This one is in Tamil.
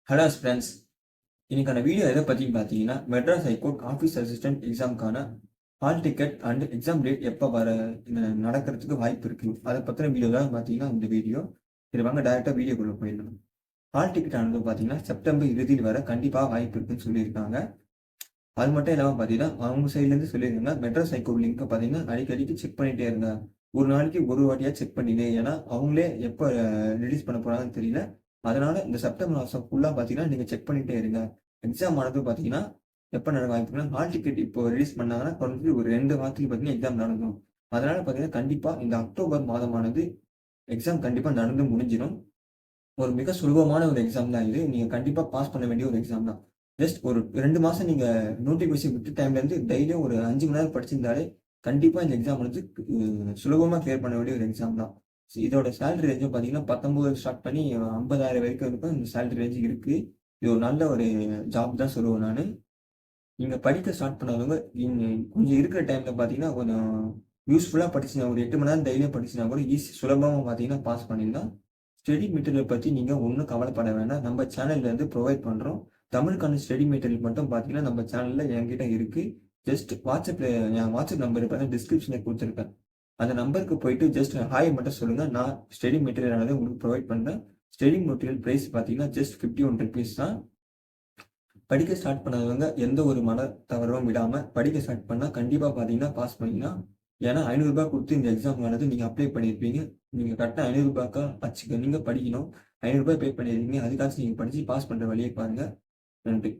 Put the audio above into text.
ஹலோ ஃப்ரெண்ட்ஸ், இன்னைக்கான வீடியோ எதை பற்றின்னு பார்த்தீங்கன்னா, மெட்ராஸ் ஹைகோர்ட் ஆஃபீஸ் அசிஸ்டன்ட் எக்ஸாமுக்கான hall ticket and exam date எப்போ நடக்கிறதுக்கு வாய்ப்பு இருக்குது, அதை பற்றின வீடியோ தான் பார்த்தீங்கன்னா இந்த வீடியோ. இது வாங்க டேரெக்டாக வீடியோக்குள்ளே போயிடலாம். ஹால் டிக்கெட் ஆனது பார்த்தீங்கன்னா செப்டம்பர் இறுதியில் வர கண்டிப்பாக வாய்ப்பு இருக்குன்னு சொல்லியிருக்காங்க. அது மட்டும் இல்லாமல் பார்த்தீங்கன்னா அவங்க சைட்லேருந்து சொல்லியிருக்காங்க, மெட்ராஸ் ஹைகோர்ட் லிங்க்கை பார்த்தீங்கன்னா அடிக்கடிக்கு செக் பண்ணிகிட்டே இருங்க. ஒரு நாளைக்கு ஒரு வாட்டியாக செக் பண்ணிடு. ஏன்னா அவங்களே எப்போ ரிலீஸ் பண்ண போகிறாங்கன்னு தெரியல. அதனால இந்த செப்டம்பர் மாதம் ஃபுல்லாக பார்த்தீங்கன்னா நீங்கள் செக் பண்ணிகிட்டே இருங்க. எக்ஸாம் ஆனது பார்த்தீங்கன்னா எப்போ நடக்க வாய்ப்பு இருக்குன்னா, ஹால் டிக்கெட் இப்போ ரிலீஸ் பண்ணாங்கன்னா குறைஞ்சது ஒரு 2 வாரத்துக்கு பார்த்தீங்கன்னா எக்ஸாம் நடக்கும். அதனால பார்த்தீங்கன்னா கண்டிப்பாக இந்த அக்டோபர் மாதமானது எக்ஸாம் கண்டிப்பாக நடந்து முடிஞ்சிடும். ஒரு மிக சுலபமான ஒரு எக்ஸாம் தான் இது. நீங்க கண்டிப்பா பாஸ் பண்ண வேண்டிய ஒரு எக்ஸாம் தான். ஜஸ்ட் ஒரு 2 மாசம் நீங்க நோட்டிஃபிகேஷன் விட்ட டைம்லேருந்து டெய்லியும் ஒரு 5 மணி நேரம் படிச்சிருந்தாலே, கண்டிப்பா இந்த எக்ஸாம் வந்து சுலபமா கிளியர் பண்ண வேண்டிய ஒரு எக்ஸாம் தான். இதோட சேலரி ரேஞ்சும் பார்த்தீங்கன்னா 19 ஸ்டார்ட் பண்ணி 50,000 வரைக்கும் இருக்கும் இந்த சேலரி ரேஞ்ச் இருக்கு. இது ஒரு நல்ல ஒரு ஜாப் தான் சொல்லுவேன் நானு. நீங்க படிக்க ஸ்டார்ட் பண்ணாதவங்க, கொஞ்சம் இருக்கிற டைம்ல பார்த்தீங்கன்னா, கொஞ்சம் யூஸ்ஃபுல்லா படிச்சுனா ஒரு 8 மணி நேரம் டெய்லியும் படிச்சுனா கூட சுலபமா பார்த்தீங்கன்னா பாஸ் பண்ணிடலாம். ஸ்டடி மெட்டீரியல் பத்தி நீங்க ஒண்ணும் கவலைப்பட வேண்டாம். நம்ம சேனல்ல இருந்து ப்ரொவைட் பண்றோம். தமிழுக்கான ஸ்டடி மெட்டீரியல் மட்டும் பார்த்தீங்கன்னா, நம்ம சேனல்ல என்கிட்ட இருக்கு. ஜஸ்ட் வாட்ஸ்அப்ல என் வாட்ஸ்அப் நம்பர் பார்த்தீங்கன்னா டிஸ்கிரிப்ஷன்ல குடுத்துருக்கேன். அந்த நம்பருக்கு போயிட்டு ஜஸ்ட் ஹாய் மட்டும் சொல்லுங்க. நான் ஸ்டடி மெட்டீரியல் ஆனது உங்களுக்கு ப்ரொவைட் பண்றேன். ஸ்டடி மெட்டீரியல் பிரைஸ் பார்த்தீங்கன்னா ஜஸ்ட் ₹51 தான். படிக்க ஸ்டார்ட் பண்ணாதவங்க எந்த ஒரு மன தவறும் விடாம படிக்க ஸ்டார்ட் பண்ணா கண்டிப்பா பார்த்தீங்கன்னா பாஸ் பண்ணிடலாம். ஏன்னா ₹500 குடுத்து இந்த எக்ஸாம் ஆனது நீங்க அப்ளை பண்ணியிருப்பீங்க. நீங்க கட்டின ₹500க்கா நீங்க படிக்கணும். ₹500 பே பண்ணியிருக்கீங்க. அதுக்காச்சும் நீங்க படிச்சு பாஸ் பண்ற வழிய பாருங்க. நன்றி.